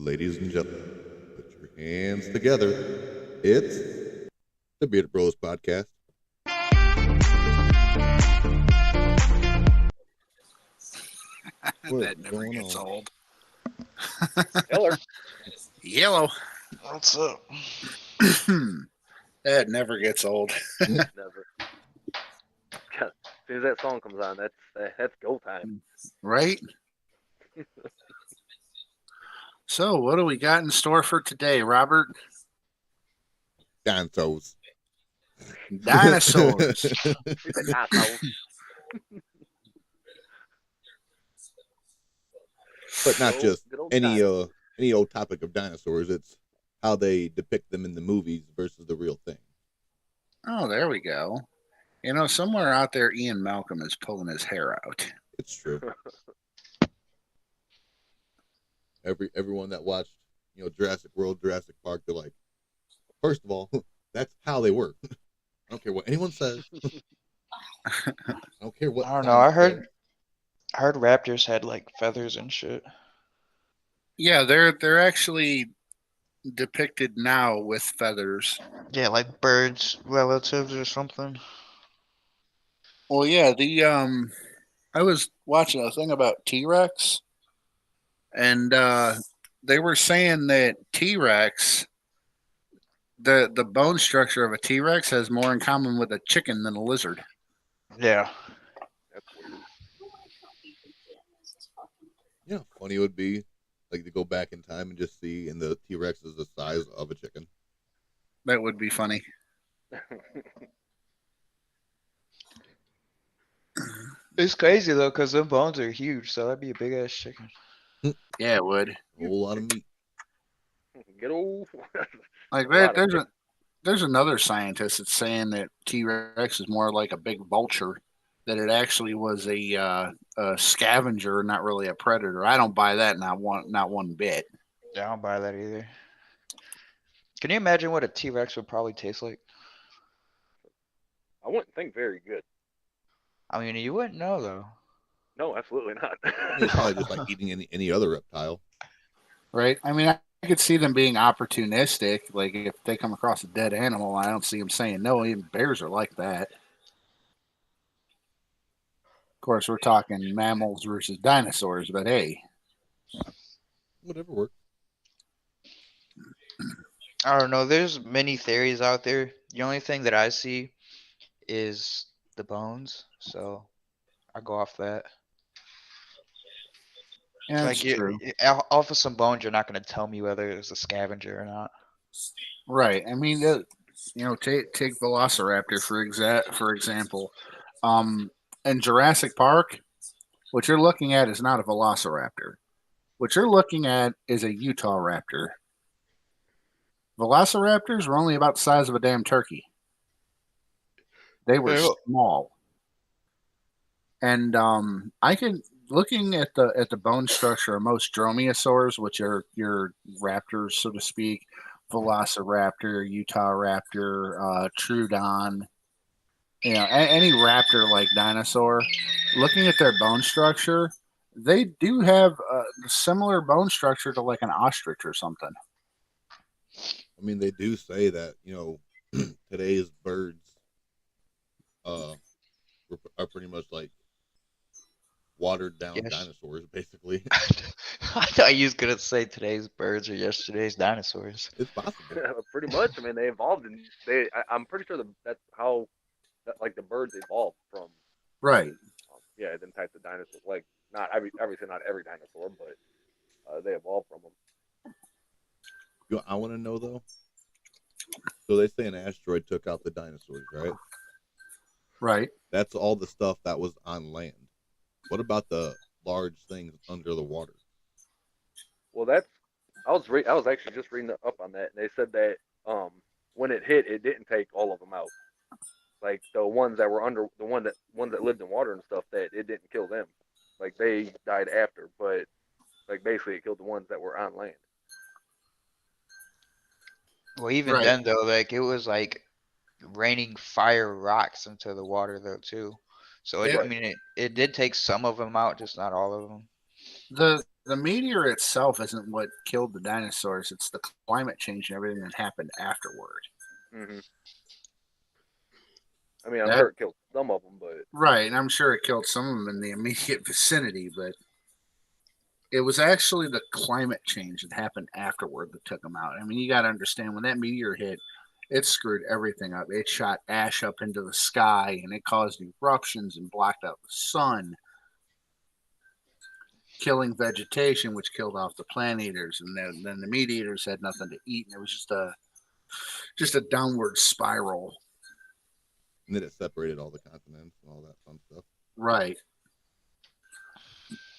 Ladies and gentlemen, put your hands together. It's the Bearded Bros Podcast. What's That never going gets on? old. Killer. Yellow. What's up? That never gets old. Never. As soon as that song comes on, that's go time. Right? So, what do we got in store for today, Robert? Dinosaurs. Dinosaurs. He said Dinosaurs. But not Good just old any dinosaurs. any old topic of dinosaurs. It's how they depict them in the movies versus the real thing. Oh, there we go. You know, somewhere out there, Ian Malcolm is pulling his hair out. It's true. Everyone that watched, Jurassic World, Jurassic Park, they're like, first of all, that's how they work. I don't care what anyone says. I don't care what. I don't know. I heard raptors had like feathers and shit. Yeah, they're actually depicted now with feathers. Yeah, like birds relatives or something. Well, yeah, I was watching a thing about T-Rex, and they were saying that T-Rex, the bone structure of a T-Rex has more in common with a chicken than a lizard. Yeah. That's weird. Funny it would be like to go back in time and just see, and the T Rex is the size of a chicken. That would be funny. It's crazy though, cause them bones are huge, so that'd be a big ass chicken. Yeah, it would. A whole lot of meat. Get old. Like A lot of there's another scientist that's saying that T-Rex is more like a big vulture, that it actually was a scavenger, not really a predator. I don't buy that, not one bit. Yeah, I don't buy that either. Can you imagine what a T-Rex would probably taste like? I wouldn't think very good. I mean, you wouldn't know though. No, absolutely not. It's probably just like eating any other reptile. Right? I mean, I could see them being opportunistic. Like if they come across a dead animal, I don't see them saying no. Even bears are like that. Of course, we're talking mammals versus dinosaurs, but hey, Whatever works. I don't know. There's many theories out there. The only thing that I see is the bones, so I go off that. yeah, that's Like true. off of some bones, you're not gonna tell me whether it's a scavenger or not. Right. I mean, take Velociraptor for example. Um, in Jurassic Park, what you're looking at is not a Velociraptor. What you're looking at is a Utah Raptor. Velociraptors were only about the size of a damn turkey. They were Yeah. small, and I can looking at the bone structure of most dromaeosaurs, which are your raptors, so to speak. Velociraptor, Utah Raptor, Trudon, any raptor like dinosaur, looking at their bone structure, they do have a similar bone structure to like an ostrich or something. I mean, they do say that today's birds uh are pretty much like watered down Yes. dinosaurs, basically. I thought you was gonna say today's birds are yesterday's dinosaurs. It's possible. Pretty much. I mean, they evolved, and I'm pretty sure that's how like the birds evolved from. Right. Yeah, them types of dinosaurs. Like not obviously not every dinosaur, but they evolved from them. I want to know though. So they say an asteroid took out the dinosaurs, right? Right. That's all the stuff that was on land. What about the large things under the water? Well, I was actually just reading up on that, and they said that when it hit, it didn't take all of them out. Like the ones that were under ones that lived in water and stuff, that it didn't kill them. Like they died after, but like basically it killed the ones that were on land. Well, even Right. then though, like it was like raining fire rocks into the water though too. So Yeah. I mean, it did take some of them out, just not all of them. The meteor itself isn't what killed the dinosaurs. It's the climate change and everything that happened afterward. Hmm. I mean, I'm That sure it killed some of them, but right, and I'm sure it killed some of them in the immediate vicinity, but it was actually the climate change that happened afterward that took them out. I mean, you got to understand when that meteor hit, it screwed everything up. It shot ash up into the sky and it caused eruptions and blocked out the sun, killing vegetation, which killed off the plant eaters. And then the meat eaters had nothing to eat, and it was just a downward spiral. And then it separated all the continents and all that fun stuff. Right.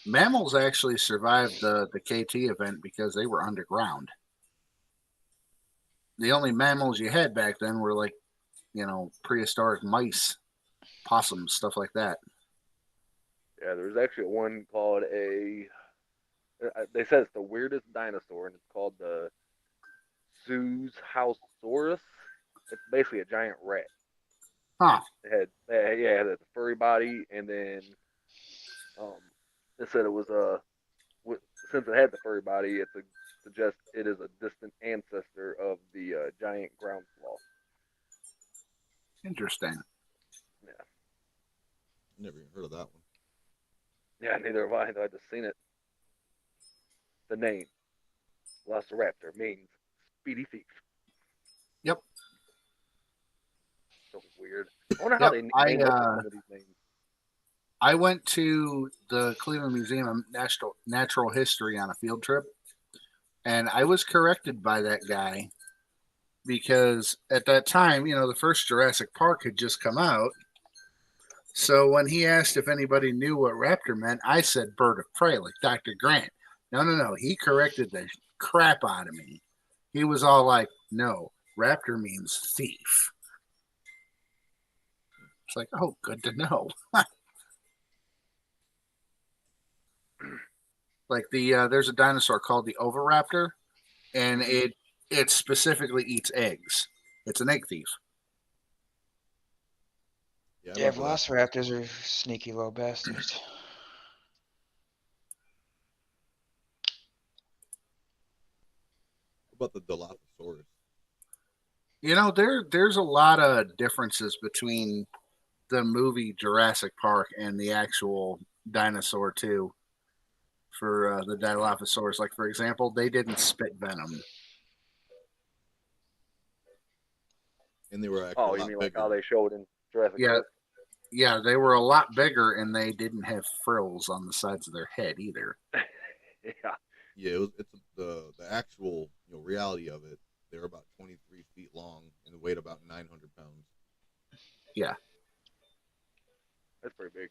Mammals actually survived the KT event because they were underground. The only mammals you had back then were like, prehistoric mice, possums, stuff like that. yeah, there's actually one called a. They said it's the weirdest dinosaur, and it's called the Zoosaurus. It's basically a giant rat. Huh. It had a furry body, and then um, they said it was since it had the furry body, suggests it is a distant ancestor of the giant ground sloth. Interesting. Yeah, Never even heard of that one. yeah, neither have I. I just seen it. The name Velociraptor means speedy thief. Yep. So weird. I wonder how Yep. they named up some of these names. I went to the Cleveland Museum of Natural History on a field trip, and I was corrected by that guy because at that time, the first Jurassic Park had just come out. So when he asked if anybody knew what raptor meant, I said bird of prey, like Dr. Grant. No. He corrected the crap out of me. He was all like, no, raptor means thief. It's like, oh, good to know. Like there's a dinosaur called the Oviraptor, and it specifically eats eggs. It's an egg thief. Yeah, I Yeah, remember that. Velociraptors are sneaky little bastards. What about the Dilophosaurus? There's a lot of differences between the movie Jurassic Park and the actual dinosaur too. For the Dilophosaurus, like for example, they didn't spit venom. And they were actually Oh, a you lot mean like bigger. how they showed in Jurassic Yeah, Park? yeah, they were a lot bigger, and they didn't have frills on the sides of their head either. Yeah. Yeah, it's the actual reality of it. They're about 23 feet long and weighed about 900 pounds. Yeah. That's pretty big.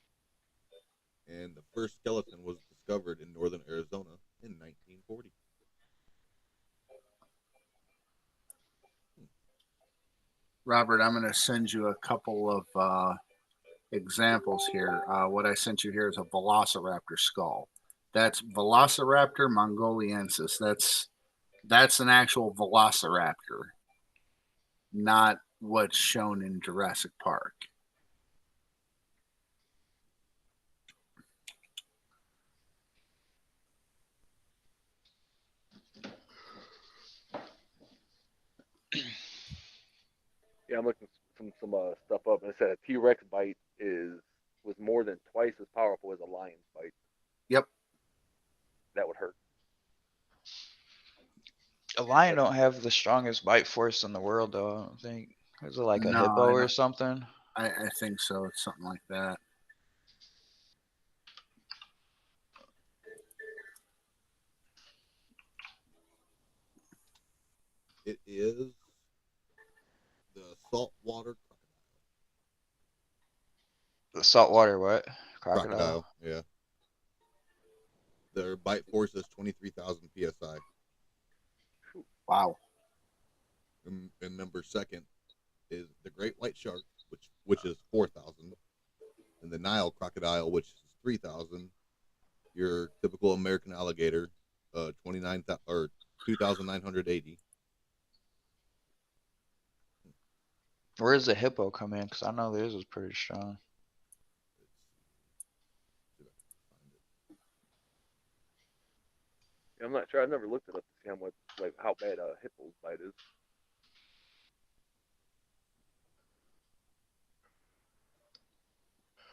And the first skeleton was discovered in northern Arizona in 1940. Robert, I'm going to send you a couple of examples here. What I sent you here is a Velociraptor skull. That's Velociraptor mongoliensis. That's an actual Velociraptor, not what's shown in Jurassic Park. Yeah, I'm looking some stuff up, and it said a T-Rex bite was more than twice as powerful as a lion's bite. Yep. That would hurt. A lion don't have the strongest bite force in the world, though. I don't think. Is it like a No, hippo or something? I think so. It's something like that. It is the saltwater The saltwater what? crocodile. Yeah. Their bite force is 23,000 psi. Wow. And number second is the great white shark, which is 4,000, and the Nile crocodile, which is 3,000. Your typical American alligator, 2,980. Where does the hippo come in? Because I know theirs is pretty strong. I'm not sure. I've never looked it up to see how much, like, how bad a hippo's bite is.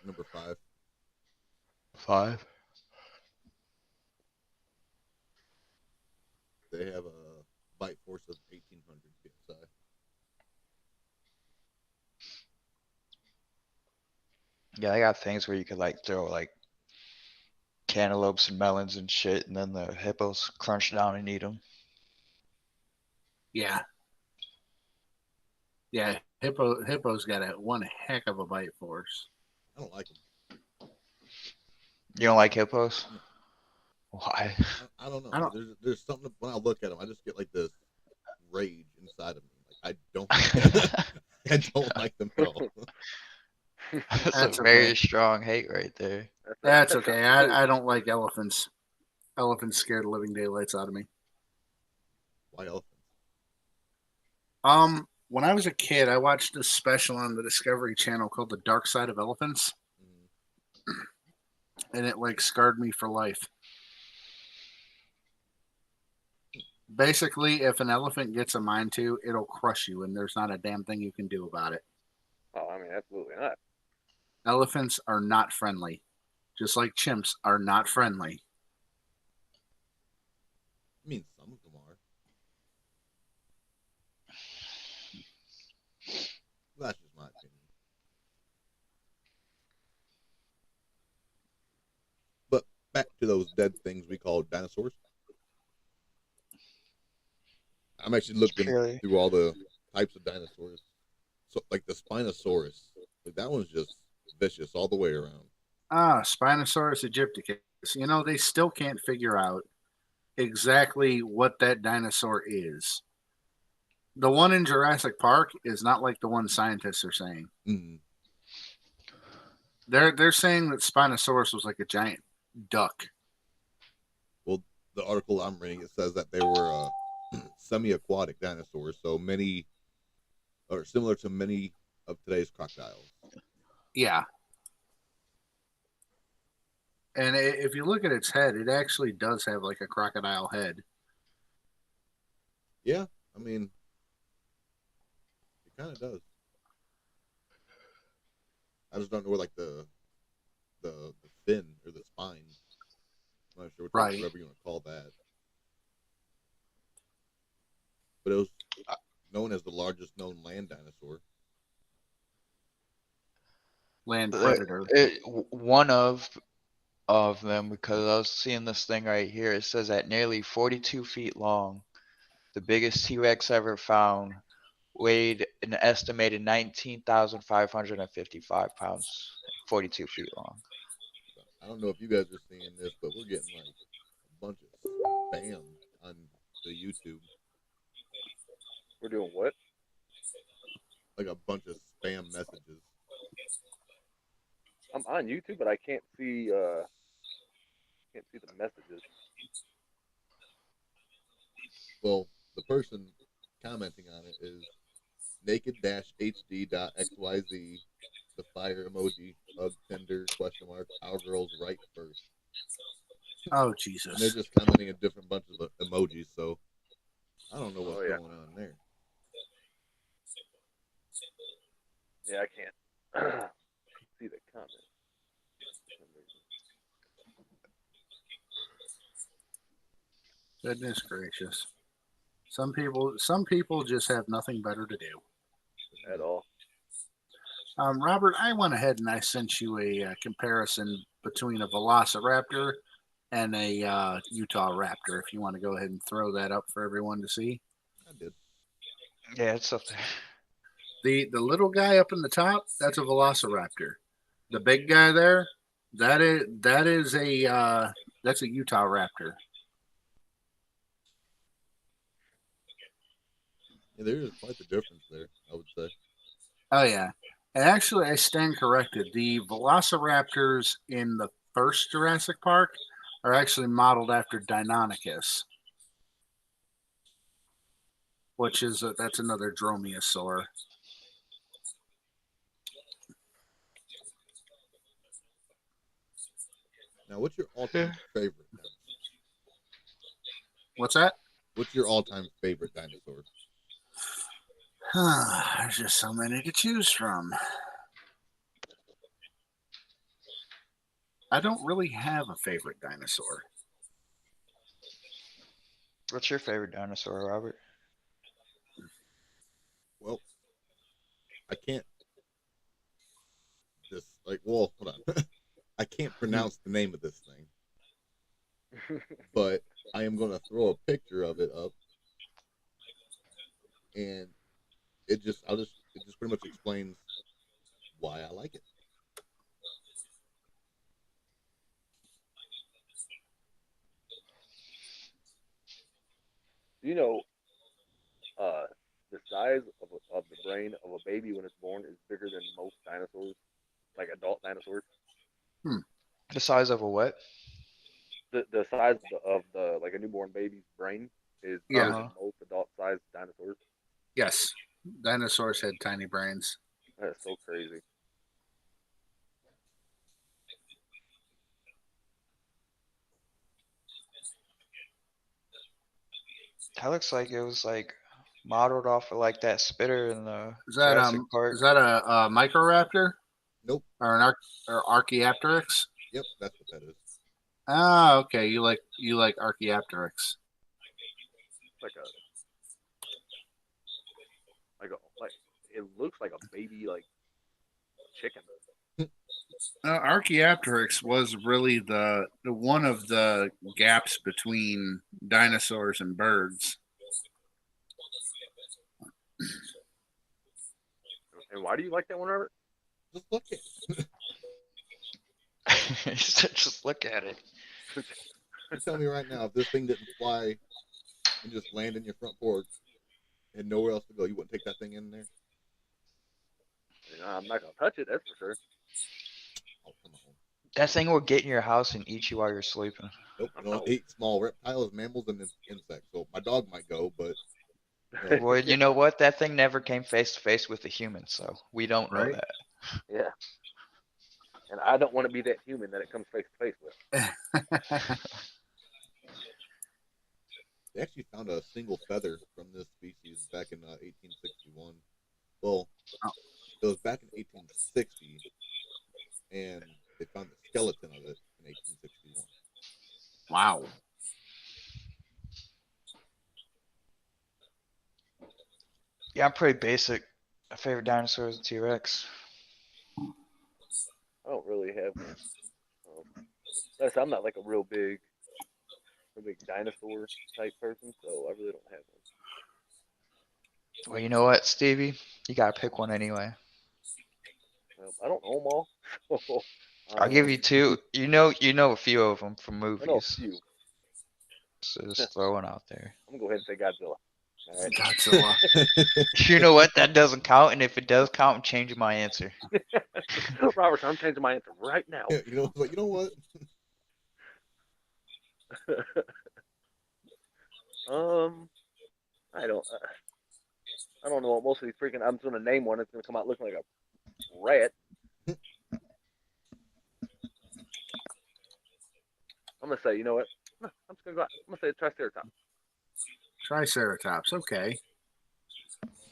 Number 5. 5. They have a bite force of 1,800 psi. Yeah, I got things where you could like throw like cantaloupes and melons and shit, and then the hippos crunch down and eat them. Yeah. Yeah. Hippo's got one heck of a bite force. I don't like them. You don't like hippos? No. Why? I don't know. I don't. There's something when I look at them, I just get like this rage inside of me. Like I don't like them at all. That's a That's very okay. strong hate right there. That's That's okay. not true. I don't like elephants. Elephants scare the living daylights out of me. Why elephants? When I was a kid, I watched this special on the Discovery Channel called The Dark Side of Elephants, Mm. and it like scarred me for life. Basically, if an elephant gets a mind to, it'll crush you, and there's not a damn thing you can do about it. Oh, I mean, absolutely not. Elephants are not friendly, just like chimps are not friendly. I mean, some of them are. That's just my opinion. But back to those dead things we call dinosaurs. I'm actually It's looking purely. through all the types of dinosaurs. So, like the Spinosaurus, like that one's just vicious all the way around. Spinosaurus aegypticus. You know, they still can't figure out exactly what that dinosaur is. The one in Jurassic Park is not like the one scientists are saying. Mm. They're saying that Spinosaurus was like a giant duck. Well, the article I'm reading it says that they were semi-aquatic dinosaurs, so many or similar to many of today's crocodiles. Yeah. And if you look at its head, it actually does have like a crocodile head. Yeah, I mean, it kind of does. I just don't know where like the fin or the spine. I'm not sure Right. whatever you want to call that. But it was known as the largest known land dinosaur. Land predator. One of them, because I was seeing this thing right here. It says at nearly 42 feet long, the biggest T-Rex ever found weighed an estimated 19,555 pounds, 42 feet long. I don't know if you guys are seeing this, but we're getting like a bunch of spam on the YouTube. We're doing what? Like a bunch of spam messages. I'm on YouTube, but I can't see the messages. Well, the person commenting on it is naked-hd.xyz, the fire emoji, hug tender, question mark, our girls right first. Oh, And they're Jesus. just commenting a different bunch of emojis, so I don't know what's Oh yeah, going on there. yeah, I can't see the comments. Goodness gracious. Some people just have nothing better to do. At all. Robert, I went ahead and I sent you a comparison between a Velociraptor and a Utah Raptor. If you want to go ahead and throw that up for everyone to see. I did. Yeah, it's up there. The little guy up in the top, that's a Velociraptor. The big guy there, that's a Utah Raptor. Yeah, there is quite the difference there, I would say. Oh yeah. And actually, I stand corrected. The Velociraptors in the first Jurassic Park are actually modeled after Deinonychus, which is that's another dromaeosaur. Now, what's your ultimate favorite dinosaur? What's that? What's your all-time favorite dinosaur? There's just so many to choose from. I don't really have a favorite dinosaur. What's your favorite dinosaur, Robert? Well, I can't just like. Well, hold on. I can't pronounce the name of this thing, but I am going to throw a picture of it up, and it just pretty much explains why I like it. You know, uh, the size of the brain of a baby when it's born is bigger than most dinosaurs, like adult dinosaurs. Hmm. The size of a what? The size of the like a newborn baby's brain is bigger Yeah. than most adult sized dinosaurs. Yes. Dinosaurs had tiny brains. That's so crazy. That looks like it was like modeled off of like that spitter in the Is that Jurassic Park. a Microraptor Nope. or an or Archaeopteryx? Yep, that's what that is. Ah, okay. You like Archaeopteryx. Like a like it looks like a baby like chicken. Archaeopteryx was really the one of the gaps between dinosaurs and birds. And why do you like that one, Robert? Just look at it. Just look at it. You tell me right now, if this thing didn't fly and just land in your front porch and nowhere else to go, you wouldn't take that thing in there? I'm not gonna touch it, that's for sure. Oh, come on. That thing will get in your house and eat you while you're sleeping. Nope, I you don't know. eat small reptiles, mammals, and insects. So my dog might go, but Well, you know what? That thing never came face to face with a human, so we don't know Right. that. Yeah. And I don't want to be that human that it comes face to face with. they actually found a single feather from this species back in 1861. Well, it was back in 1860, and they found the skeleton of it in 1861. Wow. Yeah, I'm pretty basic. My favorite dinosaur is a T-Rex. I don't really have one. I'm not like a a big dinosaur type person, so I really don't have one. Well, you know what, Stevie? You gotta pick one anyway. I don't know them all. So, I'll give you two. You know a few of them from I know a movies. few. So just throw one out there. I'm gonna go ahead and say Godzilla. All right. Godzilla. You know what? That doesn't count, and if it does count, I'm changing my answer. Robert, I'm changing my answer right now. Yeah, you know what? I don't. I don't know what most of these freaking. I'm just gonna name one. It's gonna come out looking like a rat. I'm gonna say, you know what? No, I'm just gonna go. I'm gonna say a Triceratops. Triceratops. Okay.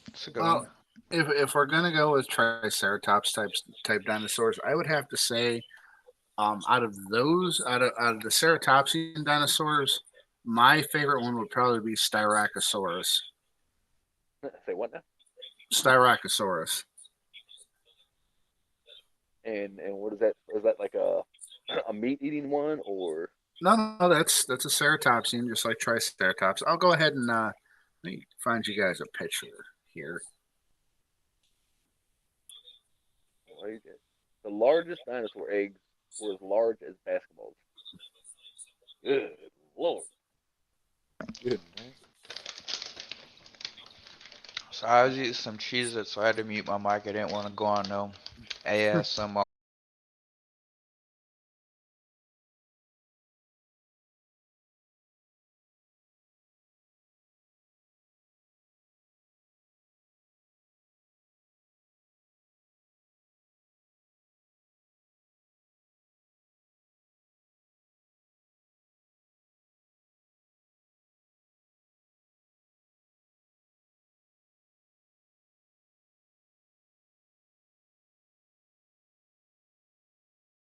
That's a good Well, one. if we're gonna go with Triceratops type dinosaurs, I would have to say, out of the ceratopsian dinosaurs, my favorite one would probably be Styracosaurus. Say what now? Styracosaurus. And what is that? Is that like a meat eating one or? No, that's a ceratopsian, just like Triceratops. I'll go ahead and let me find you guys a picture here. The largest dinosaur eggs were as large as basketballs. Good lord. Good, man. So I was eating some Cheez-Its, so I had to mute my mic. I didn't want to go on no ASMR.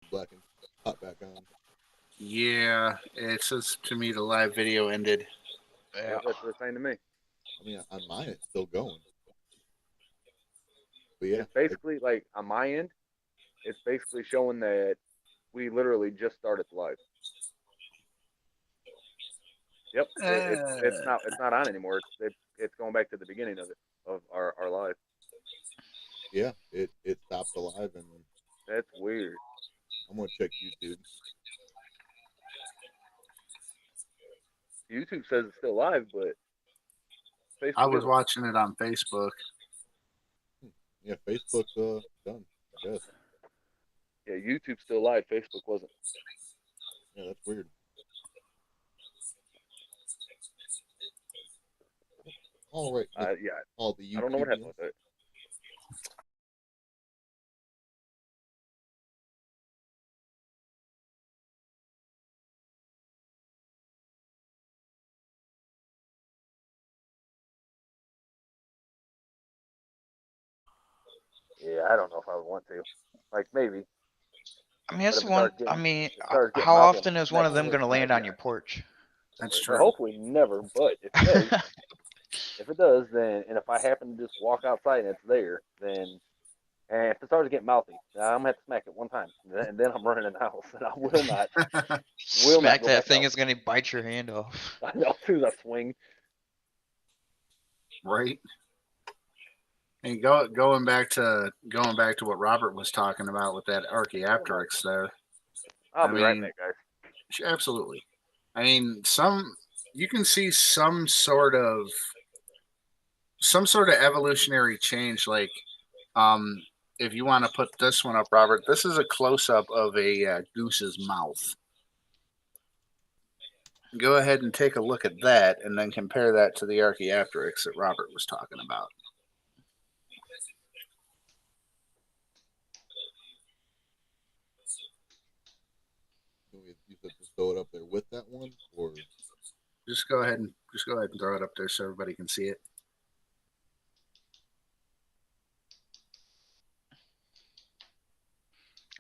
black and pop back on. Yeah, it says to me the live video ended. Yeah, that's what it's saying to me. I mean, on mine it's still going. But yeah, It's basically like on my end, it's basically showing that we literally just started live. Yep, it's not on anymore. It's going back to the beginning of it of our live. yeah, it stopped the live, and That's weird. I'm gonna check YouTube. YouTube says it's still live, but Facebook I was isn't. watching it on Facebook. Yeah, Facebook done. I guess. Yeah, YouTube's still live. Facebook wasn't. Yeah, that's weird. All right, Yeah, all the I don't know what happened YouTubians. with it. Yeah, I don't know if I would want to. Like maybe, I mean, but that's if it one. starts getting, I mean, if it starts getting how mouthy, I'm often is one of smacking them the gonna land on yeah. your porch? That's But true. hopefully never. But if it does, if it does, then and if I happen to just walk outside and it's there, then and if it starts getting mouthy, I'm gonna have to smack it one time, and then I'm running in the house, and I will not Smack go that back thing out. is gonna bite your hand off. I know as soon as I swing. Right. And going back to what Robert was talking about with that Archaeopteryx there. I'll I be right mean, back, guys. absolutely. I mean, you can see some sort of evolutionary change. Like, if you want to put this one up, Robert, this is a close up of a goose's mouth. Go ahead and take a look at that, and then compare that to the Archaeopteryx that Robert was talking about. You said just throw it up there with that one, or Just go ahead and throw it up there so everybody can see it.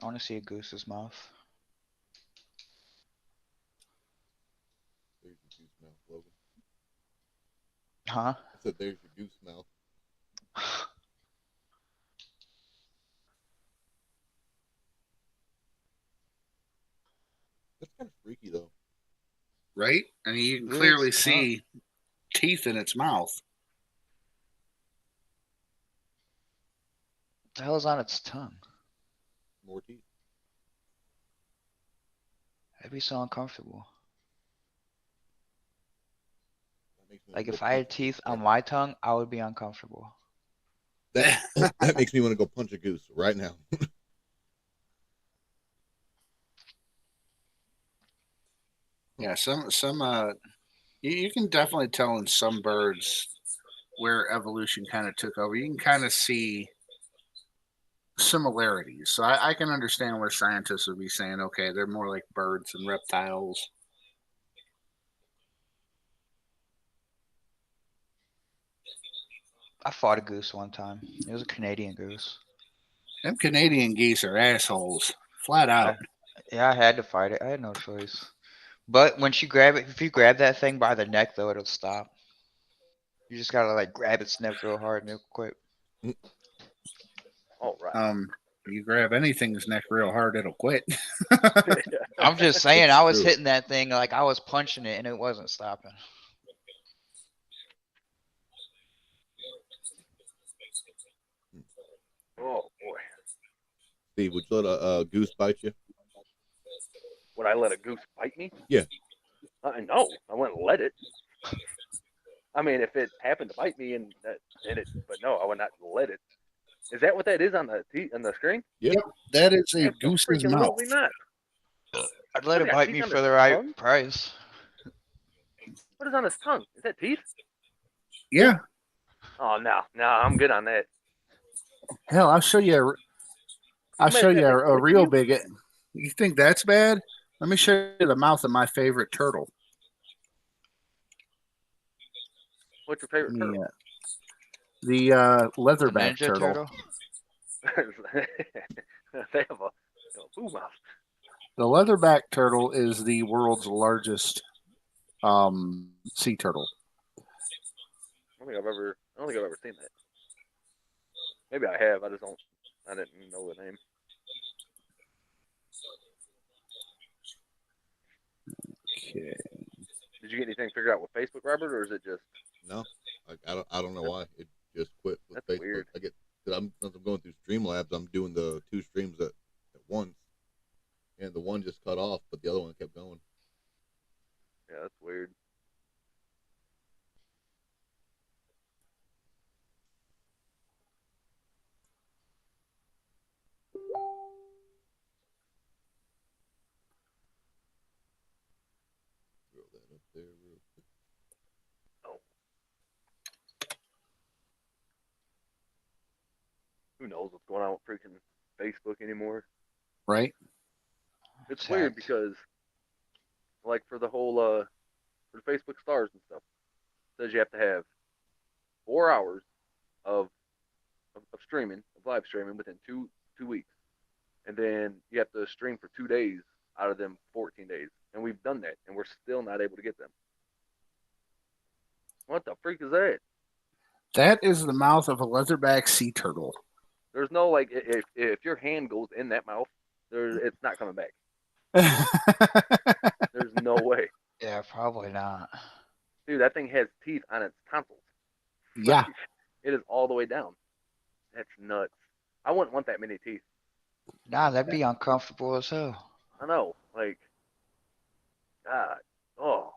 I want to see a goose's mouth. there's your goose mouth, Logan. Huh? I said there's your goose mouth. That's kind of freaky though. Right? I mean, you can Look at clearly its tongue. see teeth in its mouth. What the hell's on its tongue? More teeth. That'd be so uncomfortable. That makes me Like wanna if go I had punch a teeth goose on right my tongue, I would be uncomfortable. now. That makes me want to go punch a goose right now. Yeah, you can definitely tell in some birds where evolution kind of took over. You can kind of see similarities. So I can understand where scientists would be saying, okay, they're more like birds and reptiles. I fought a goose one time. It was a Canadian goose. Them Canadian geese are assholes, flat out. Yeah, I had to fight it. I had no choice. But once you grab it, if you grab that thing by the neck, though, it'll stop. You just gotta like grab its neck real hard and it'll quit. All right. You grab anything's neck real hard, it'll quit. I'm just saying, I was True. hitting that thing like I was punching it and it wasn't stopping. Oh boy. Steve, would you let a goose bite you? Would I let a goose bite me? Yeah. No, I wouldn't let it. I mean, if it happened to bite me but no, I would not let it. Is that what that is on the screen? Yeah. Yep, that is a goose's mouth. Absolutely not. I'd let What, it got bite teeth me on for its the right tongue? price. What is on its tongue? Is that teeth? Yeah. Oh no, I'm good on that. Hell, I'll show you. I'll show you a real big. big. You think that's bad? Let me show you the mouth of my favorite turtle. What's your favorite turtle? Yeah. The leatherback Ninja turtle. They have a boo mouth. The leatherback turtle is the world's largest sea turtle. I don't think I've ever seen that. Maybe I have. I didn't know the name. Okay. Did you get anything figured out with Facebook, Robert, or is it just? No, I don't know why it just quit with That's Facebook. weird. Because I'm going through Streamlabs. I'm doing the 2 streams at once, and the one just cut off, but the other one kept going. Yeah, that's weird. Throw that up there real quick. Oh. Who knows what's going on with freaking Facebook anymore? Right? It's weird Hacked. because, like, for the whole for the Facebook stars and stuff, it says you have to have 4 hours of streaming, of live streaming within two weeks, and then you have to stream for 2 days out of them 14 days, and we've done that, and we're still not able to get them. What the freak is that? That is the mouth of a leatherback sea turtle. There's no like if your hand goes in that mouth, it's not coming back. There's no way. Yeah, probably not. Dude, that thing has teeth on its tonsils. Yeah. It is all the way down. That's nuts. I wouldn't want that many teeth. Nah, that'd be uncomfortable as hell. I know. Like, God. Oh.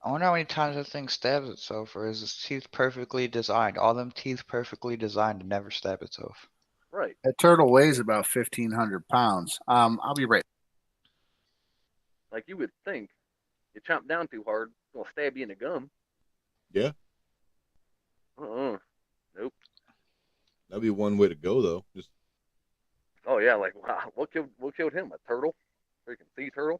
I wonder how many times that thing stabs itself, or is its teeth perfectly designed? All them teeth perfectly designed to never stab itself. Right. That turtle weighs about 1,500 pounds. I'll be right. Like, you would think you chomp down too hard, it's going to stab you in the gum. Yeah, Nope. that'd be one way to go though. Just Oh, yeah. Like, wow. What killed him? A turtle? Freaking sea turtle?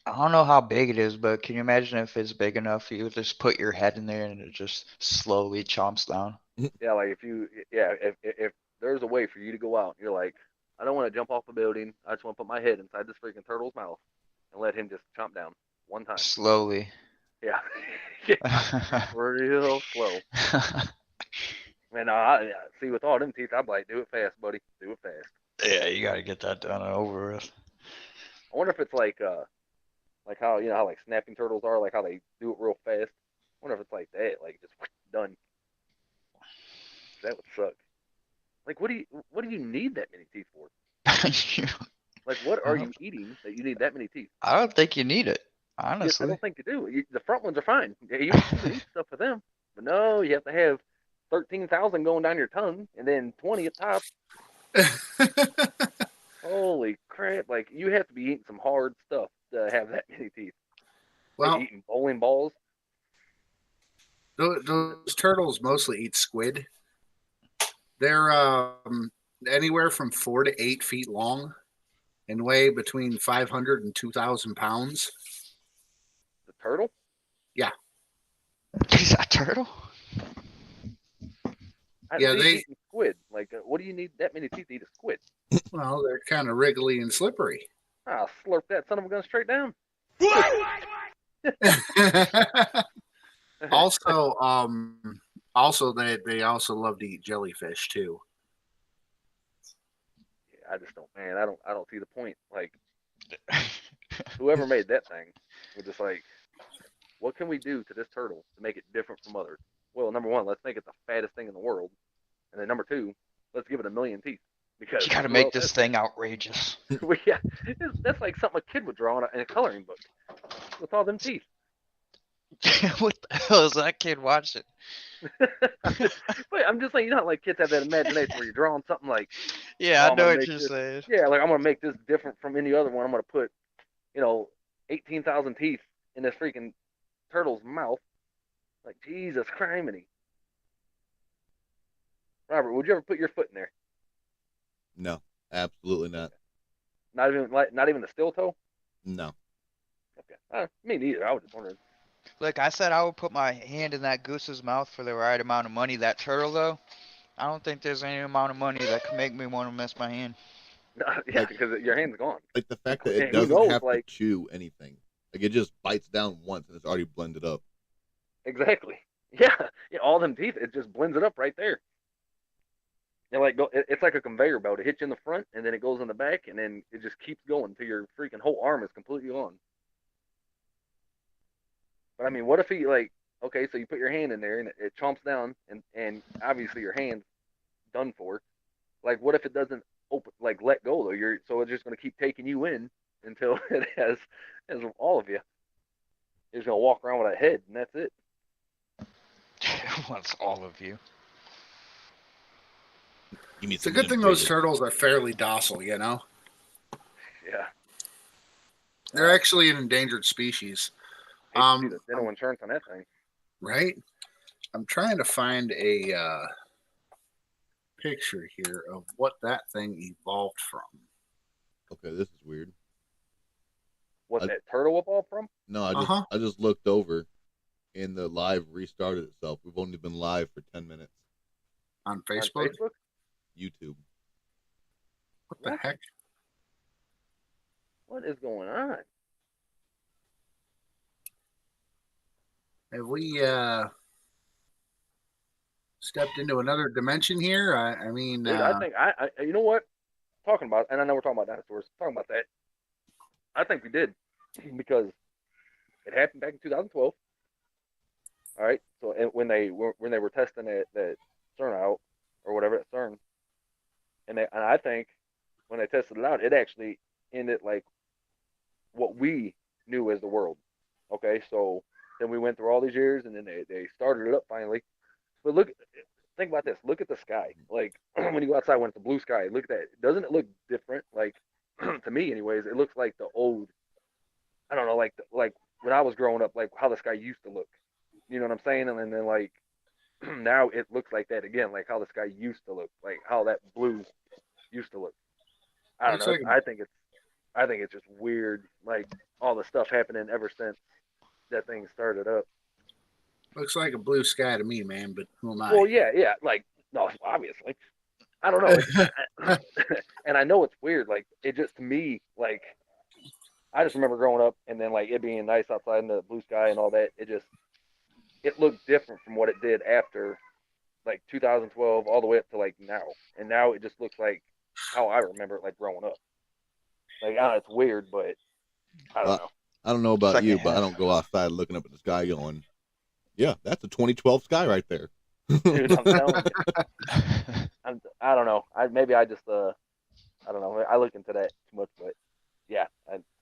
I don't know how big it is, but can you imagine if it's big enough, you just put your head in there and it just slowly chomps down? Yeah, like if there's a way for you to go out, you're like, I don't want to jump off a building. I just want to put my head inside this freaking turtle's mouth and let him just chomp down one time. Slowly. Yeah, yeah, real slow. Man, I see with all them teeth, I'm like, do it fast, buddy, do it fast. Yeah, you gotta get that done and over with. I wonder if it's like how how like snapping turtles are, like how they do it real fast. I wonder if it's like that, like just done. That would suck. Like, what do you need that many teeth for? Like, what are you eating that you need that many teeth? I don't think you need it, I honestly. don't think you do. The front ones are fine. Yeah, you can eat stuff for them, but no, you have to have 13,000 going down your tongue and then 20 at top. Holy crap! Like, you have to be eating some hard stuff to have that many teeth. Well, Maybe eating bowling balls. those turtles mostly eat squid. They're anywhere from 4 to 8 feet long and weigh between 500 and 2,000 pounds. The turtle? Yeah. Is that a turtle? Yeah, they they- eating squid. Like, what do you need that many teeth to eat a squid? Well, they're kind of wriggly and slippery. Ah, slurp that son of a gun straight down. Also, they also love to eat jellyfish too. Yeah, I just don't, man. I don't see the point. Like, whoever made that thing was just like, what can we do to this turtle to make it different from others? Well, number one, let's make it the fattest thing in the world, and then number two, let's give it a million teeth. Because You gotta make this thing outrageous. Well, yeah, that's like something a kid would draw in a coloring book with all them teeth. What the hell is that kid watching? But I'm just saying, you know, how, like, kids have that imagination where you're drawing something like, Yeah, Oh, I I'm know gonna what make you're this- saying. yeah, like, I'm gonna make this different from any other one. I'm gonna put, 18,000 teeth in this freaking turtle's mouth. Like, Jesus criminy. Robert, would you ever put your foot in there? no, absolutely not. Not even the steel toe? No. Okay. Me neither. I was just wondering. Look, I said I would put my hand in that goose's mouth for the right amount of money. That turtle, though, I don't think there's any amount of money that could make me want to mess my hand. Yeah, Like, because your hand's gone. like the fact that it And who doesn't knows? have to Like, chew anything. Like it just bites down once and it's already blended up. exactly. Yeah, yeah. All them teeth, it just blends it up right there. And like, it's like a conveyor belt. It hits you in the front, and then it goes in the back, and then it just keeps going till your freaking whole arm is completely gone. But I mean, what if he like, okay, so you put your hand in there and it chomps down, and obviously your hand's done for. Like, what if it doesn't open, like let go though? So it's just gonna keep taking you in until it has all of you. You're just gonna walk around with a head, and that's it. Wants all of you. Give me It's a some good of them thing those jiggles. turtles are fairly docile, you know? Yeah. They're actually an endangered species. Hate to see the dental insurance on that thing. Right? I'm trying to find a picture here of what that thing evolved from. Okay, this is weird. What that turtle evolved from? No, I Uh-huh. just looked over and the live restarted itself. We've only been live for 10 minutes. On On Facebook? Facebook? YouTube. What the What? heck? What is going on? Have we stepped into another dimension here? I mean, Dude, I think I you know what? Talking about, and I know we're talking about dinosaurs. Talking about that, I think we did because it happened back in 2012. All right, so when they were testing that CERN out or whatever at CERN, and I think when they tested it out, it actually ended like what we knew as the world. Okay, so then we went through all these years, and then they started it up finally. But think about this. Look at the sky. Like when you go outside, when it's a blue sky, look at that. Doesn't it look different? Like to me, anyways, it looks like the old. I don't know, like when I was growing up, like how the sky used to look. You know what I'm saying? And then like now it looks like that again, like how the sky used to look, like how that blue used to look. I don't looks know. like I think it's just weird, like all the stuff happening ever since that thing started up. a blue sky to me, man. But who am I? Well, yeah, like no, obviously. I don't know. And I know it's weird. Like it just to me, like I just remember growing up and then like it being nice outside in the blue sky and all that. It looked different from what it did after like 2012 all the way up to like now. And now it just looks like how I remember it like growing up. Like I don't know, it's weird, but I don't know. I don't know about Second you, but I half. don't go outside looking up at the sky going, yeah, that's a 2012 sky right there. Dude, I'm telling you. I don't know. Maybe I just I don't know. I look into that too much, but yeah,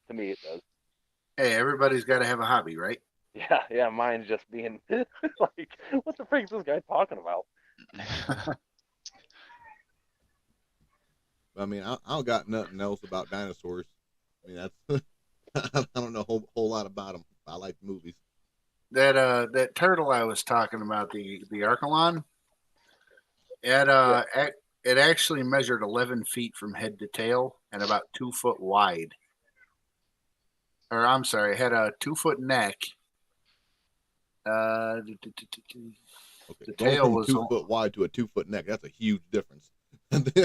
to me it does. Hey, everybody's got to have a hobby, right? Yeah. Mine's just being like, what the freak is this guy talking about? I mean, I don't got nothing else about dinosaurs. I mean, that's I don't know a whole lot about them. I like the movies. That turtle I was talking about, the Archelon, it actually measured 11 feet from head to tail and about 2 foot wide. Or I'm sorry, it had a 2 foot neck. Okay, The going tail from was 2 foot wide to a 2 foot neck, that's a huge difference.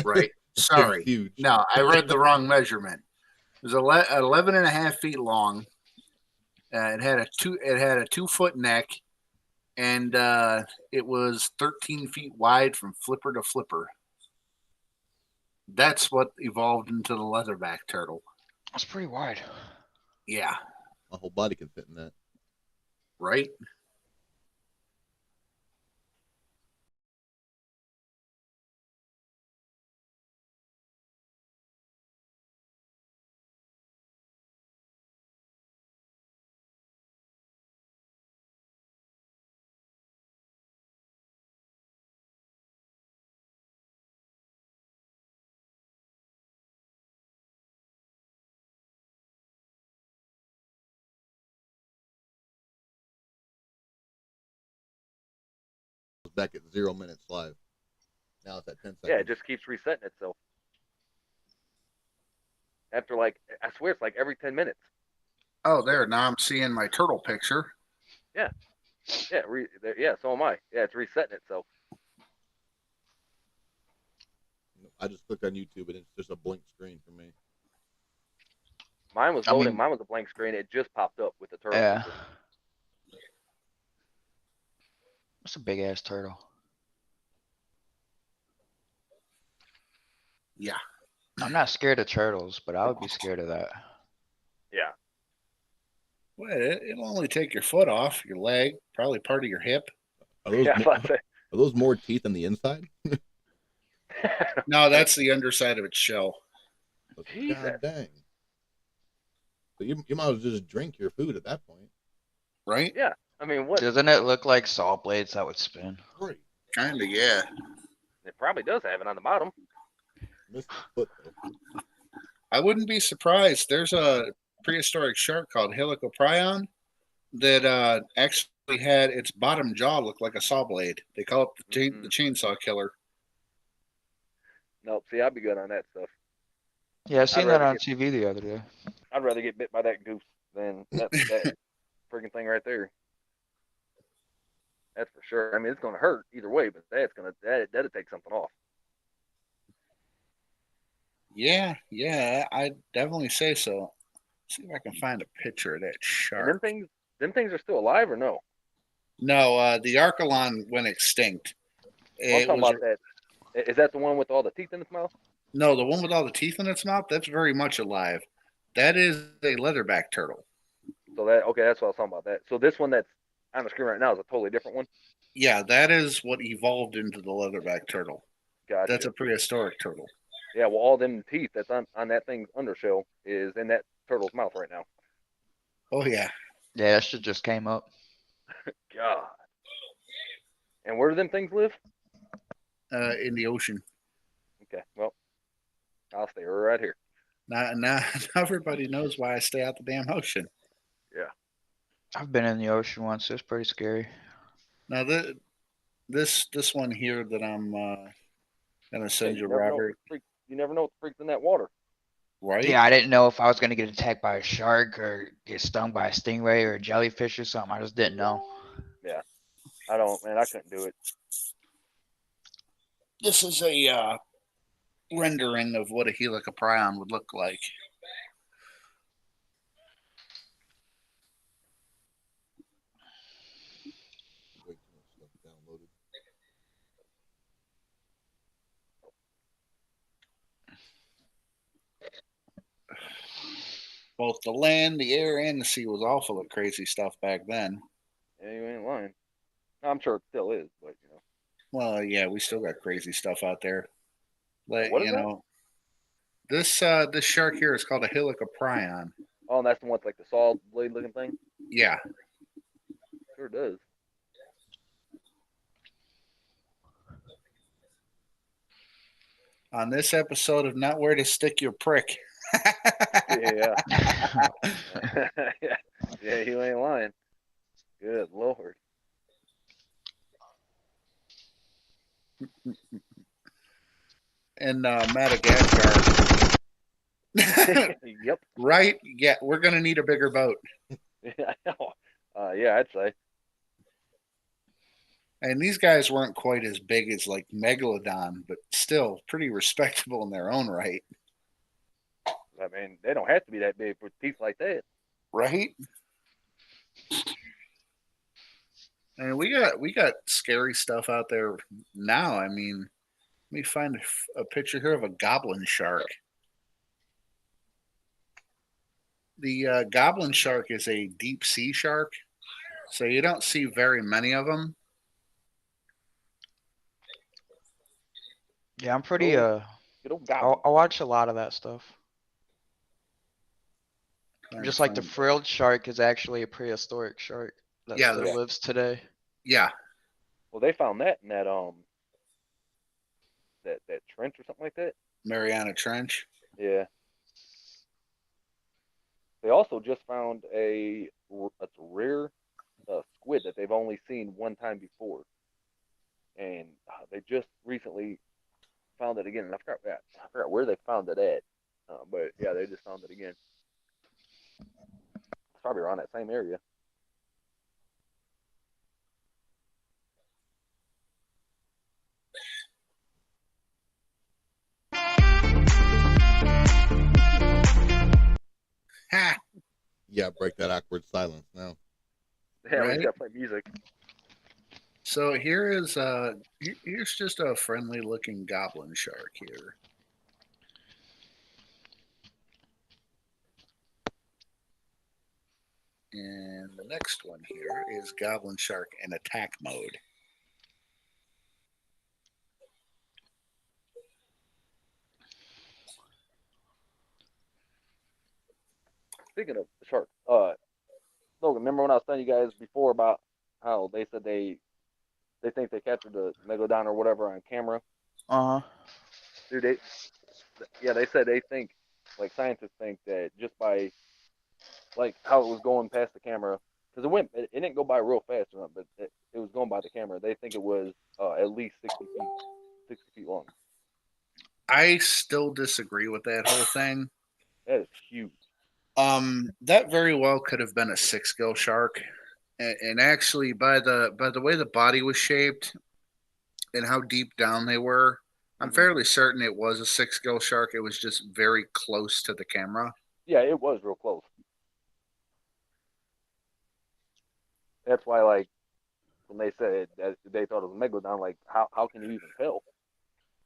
right. Sorry, Huge. no, I read the wrong measurement. It was 11 and a half feet long. It had a 2 foot neck, and it was 13 feet wide from flipper to flipper. That's what evolved into the leatherback turtle. That's pretty wide. Yeah, My whole body can fit in that. right. It's back at 0 minutes live. Now it's at 10 seconds. Yeah, it just keeps resetting itself. After like, I swear it's like every 10 minutes. Oh, there. Now I'm seeing my turtle picture. Yeah, yeah. So am I. Yeah, it's resetting itself. I just clicked on YouTube and it's just a blank screen for me. Mine was I loading. mean- Mine was a blank screen. It just popped up with the turtle Yeah. picture. That's a big ass turtle. Yeah. I'm not scared of turtles, but I would be scared of that. Yeah. Well, it'll only take your foot off, your leg, probably part of your hip. Are those Yeah, more, I'd say. are those more teeth on the inside? No, that's the underside of its shell. Jesus. God dang. So you might as well just drink your food at that point. Right? Yeah. I mean, what? Doesn't it look like saw blades that would spin? Right. Kinda, yeah. It probably does have it on the bottom. Missed the foot though. I wouldn't be surprised. There's a prehistoric shark called Helicoprion that actually had its bottom jaw look like a saw blade. They call it the chainsaw killer. Nope. See, I'd be good on that stuff. Yeah, I seen that rather on get- TV the other day. I'd rather get bit by that goose than that freaking thing right there. That's for sure. I mean, it's gonna hurt either way, but that'll take something off. Yeah, I'd definitely say so. See if I can find a picture of that And them shark. things are still alive or no? No, the Archelon went extinct. Well, I'm It talking was about that. Is that the one with all the teeth in its mouth? no, the one with all the teeth in its mouth. That's very much alive. That is a leatherback turtle. So that's what I was talking about. That. So this one that's on the screen right now is a totally different one. Yeah, that is what evolved into the leatherback turtle. Gotcha. That's a prehistoric turtle. Yeah, well, all them teeth that's on that thing's undershell is in that turtle's mouth right now. Oh yeah. Yeah, that shit just came up. God. And where do them things live? In the ocean. Okay, well, I'll stay right here. Now everybody knows why I stay out the damn ocean. I've been in the ocean once. It's pretty scary. Now this one here that I'm gonna send you, never know what Robert. the freak- you never know what the freak's in that water. Right? Yeah, I didn't know if I was gonna get attacked by a shark or get stung by a stingray or a jellyfish or something. I just didn't know. Yeah, I couldn't do it. This is a rendering of what a helicoprion would look like. Way too much stuff downloaded. Both the land, the air, and the sea was all full of crazy stuff back then. Yeah, you ain't lying. I'm sure it still is, but you know. Well, yeah, we still got crazy stuff out there. Like, What is you that? know, this shark here is called a helicoprion. Oh, and that's the one with like the saw blade looking thing. Yeah. Sure does. On this episode of Not Where to Stick Your Prick. Yeah. Yeah, you ain't lying. Good Lord. In Madagascar. Yep. Right? Yeah, we're going to need a bigger boat. Yeah, I know. Yeah, I'd say. And these guys weren't quite as big as like Megalodon, but still pretty respectable in their own right. I mean, they don't have to be that big with teeth like that. Right? And we got scary stuff out there now. I mean, let me find a picture here of a goblin shark. The goblin shark is a deep sea shark, so you don't see very many of them. Yeah, I'm pretty Good old goblin. I watch a lot of that stuff. Trying Just to like the find- frilled shark is actually a prehistoric shark that Yeah, still yeah. lives today. Yeah, Well, they found that in that that trench or something like that. Mariana Trench. Yeah. They also just found a rare squid that they've only seen one time before, and they just recently found it again. And I forgot where they found it at, but yeah, they just found it again. It's probably around that same area. Ha! Yeah, break that awkward silence now. Yeah, we Right? got to play music. So here's just a friendly looking goblin shark here. And the next one here is goblin shark in attack mode. Speaking of the shark, Logan, remember when I was telling you guys before about how they said they think they captured the megalodon or whatever on camera? Uh-huh. Dude, they said they think, like scientists think that just by like how it was going past the camera, because it didn't go by real fast or nothing, but it was going by the camera. They think it was at least 60 feet long. I still disagree with that whole thing. That is huge. That very well could have been a 6-gill shark, and actually by the way the body was shaped and how deep down they were, I'm fairly certain it was a 6-gill shark. It was just very close to the camera. Yeah, it was real close. That's why, like, when they said that they thought it was a megalodon, like, how can you even tell?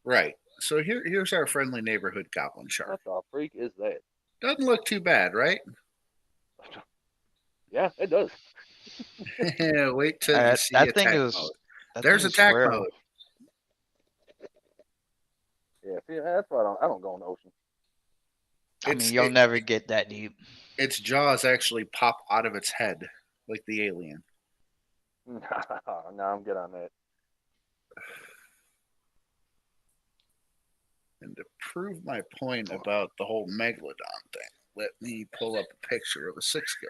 Right. So here's our friendly neighborhood goblin shark. What the freak is that? Doesn't look too bad, right? Yeah, it does. Wait till you see attack mode. There's attack mode. Yeah, see, that's why I don't go in the ocean. I mean, you'll never get that deep. Its jaws actually pop out of its head, like the alien. No, I'm good on that. And to prove my point about the whole megalodon thing, let me pull up a picture of a 6-gill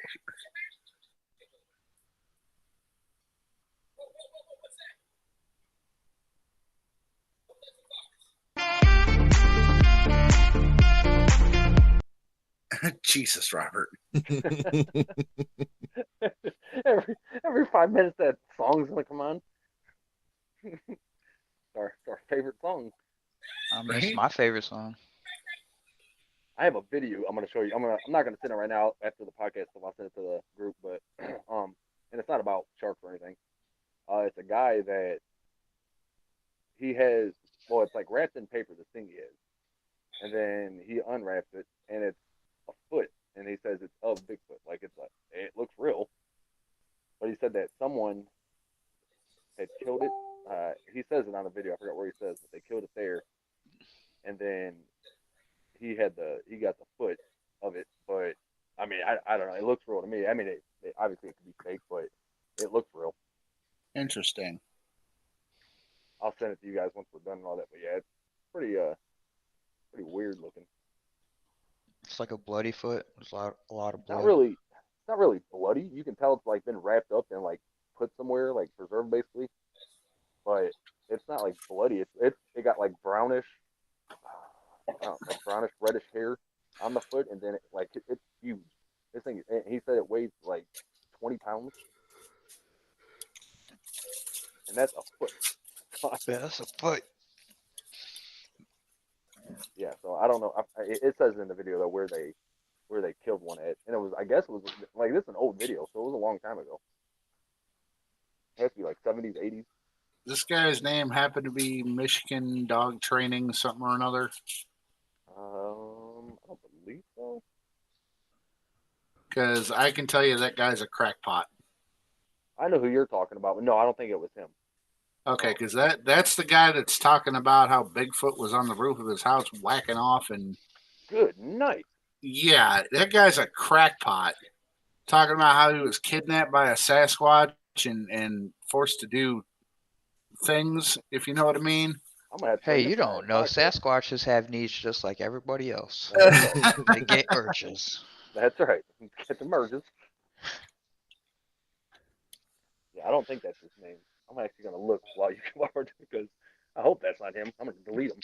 here. Jesus, Robert. every 5 minutes that song's gonna come on. our favorite song. I miss my favorite song. I have a video I'm gonna show you. I'm not gonna send it right now after the podcast, so I'll send it to the group. But and it's not about sharks or anything. It's a guy that he has. Well, it's like wrapped in paper. This thing he has, and then he unwraps it, and it's a foot, and he says it's of Bigfoot. Like it looks real, but he said that someone had killed it. He says it on the video. I forgot where he says, but they killed it there, and then he got the foot of it. But I mean, I don't know. It looks real to me. I mean, it obviously it could be fake, but it looks real. Interesting. I'll send it to you guys once we're done and all that. But yeah, it's pretty weird looking. It's like a bloody foot. There's a lot of blood. It's not really bloody. You can tell it's like been wrapped up and like put somewhere, like preserved basically. But it's not like bloody. It got like brownish, like brownish reddish hair on the foot, and then it's huge. This thing, he said it weighs like 20 pounds, and that's a foot. Yeah, that's a foot. Yeah, so I don't know. It says in the video though where they killed one at, and I guess it was like this is an old video, so it was a long time ago. It has to be like 70s, 80s. This guy's name happened to be Michigan Dog Training something or another. I don't believe so. Because I can tell you that guy's a crackpot. I know who you're talking about, but no, I don't think it was him. Okay, because that's the guy that's talking about how Bigfoot was on the roof of his house whacking off and. Good night. Yeah, that guy's a crackpot. Talking about how he was kidnapped by a Sasquatch and forced to do things, if you know what I mean. Hey, you don't know. Sasquatches have needs just like everybody else. They get urges. That's right. Get the merges. Yeah, I don't think that's his name. I'm actually going to look while you come over because I hope that's not him. I'm going to delete him.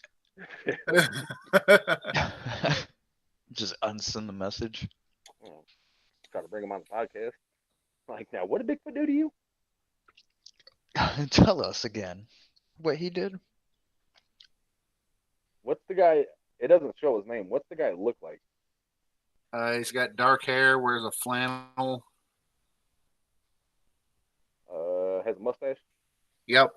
Just unsend the message. Try to bring him on the podcast. Like, now, what did Bigfoot do to you? Tell us again what he did. What's the guy? It doesn't show his name. What's the guy look like? He's got dark hair, wears a flannel. Has a mustache. Yep.